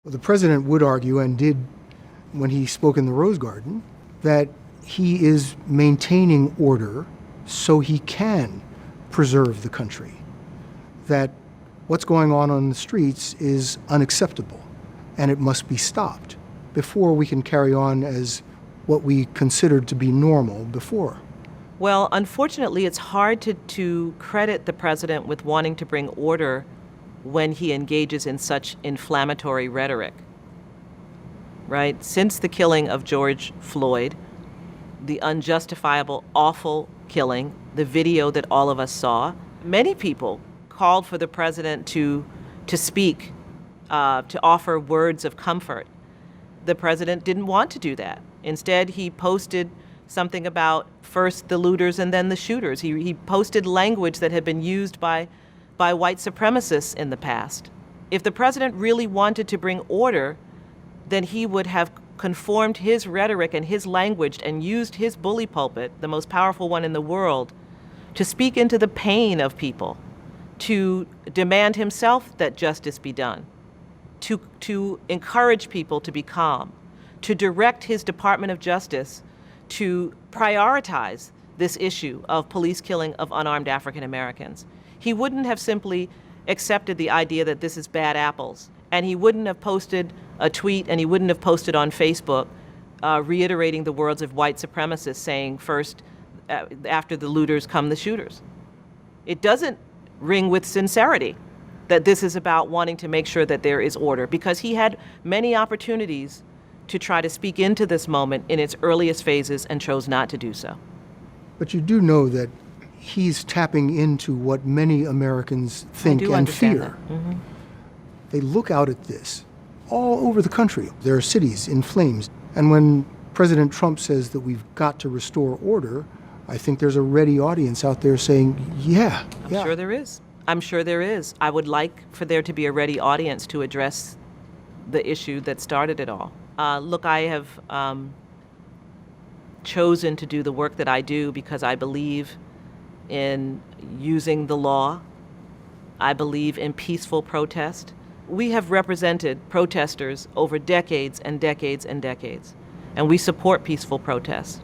Well, the president would argue, and did when he spoke in the Rose Garden, that he is maintaining order so he can preserve the country, that what's going on the streets is unacceptable and it must be stopped before we can carry on as what we considered to be normal before. Well, unfortunately, it's hard to credit the president with wanting to bring order when he engages in such inflammatory rhetoric, right? Since the killing of George Floyd, the unjustifiable, awful killing, the video that all of us saw, many people called for the president to speak, to offer words of comfort. The president didn't want to do that. Instead, he posted something about first the looters and then the shooters. He posted language that had been used by white supremacists in the past. If the president really wanted to bring order, then he would have conformed his rhetoric and his language and used his bully pulpit, the most powerful one in the world, to speak into the pain of people, to demand himself that justice be done, to encourage people to be calm, to direct his Department of Justice to prioritize this issue of police killing of unarmed African Americans. He wouldn't have simply accepted the idea that this is bad apples, and he wouldn't have posted a tweet, and he wouldn't have posted on Facebook reiterating the words of white supremacists saying first, after the looters come the shooters. It doesn't ring with sincerity that this is about wanting to make sure that there is order, because he had many opportunities to try to speak into this moment in its earliest phases and chose not to do so. But you do know that he's tapping into what many Americans think and fear. Mm-hmm. They look out at this all over the country. There are cities in flames. And when President Trump says that we've got to restore order, I think there's a ready audience out there saying, yeah. I'm sure there is. I'm sure there is. I would like for there to be a ready audience to address the issue that started it all. Look, I have chosen to do the work that I do because I believe in using the law. I believe in peaceful protest. We have represented protesters over decades and decades and decades, and we support peaceful protest.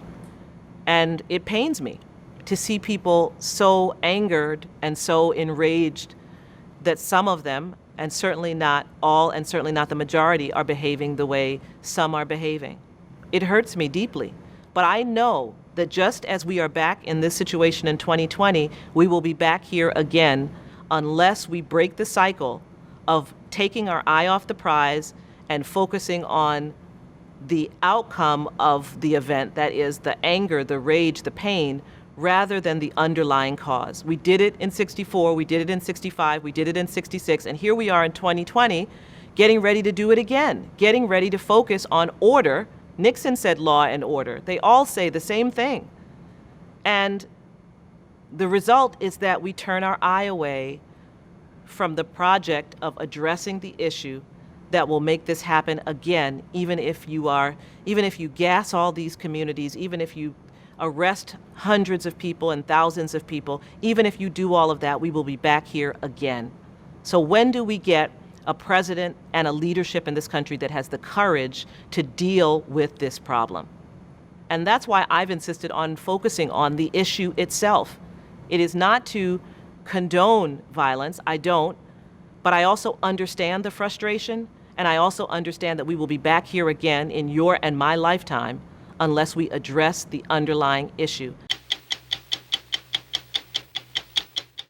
And it pains me to see people so angered and so enraged that some of them, and certainly not all, and certainly not the majority, are behaving the way some are behaving. It hurts me deeply. But I know that just as we are back in this situation in 2020, we will be back here again unless we break the cycle of taking our eye off the prize and focusing on the outcome of the event, that is the anger, the rage, the pain, rather than the underlying cause. We did it in 64, we did it in 65, we did it in 66, and here we are in 2020 getting ready to do it again, getting ready to focus on order. Nixon said law and order. They all say the same thing. And the result is that we turn our eye away from the project of addressing the issue that will make this happen again, even if you gas all these communities, even if you arrest hundreds of people and thousands of people, even if you do all of that, we will be back here again. So when do we get a president and a leadership in this country that has the courage to deal with this problem? And that's why I've insisted on focusing on the issue itself. It is not to condone violence, I don't, but I also understand the frustration, and I also understand that we will be back here again in your and my lifetime unless we address the underlying issue.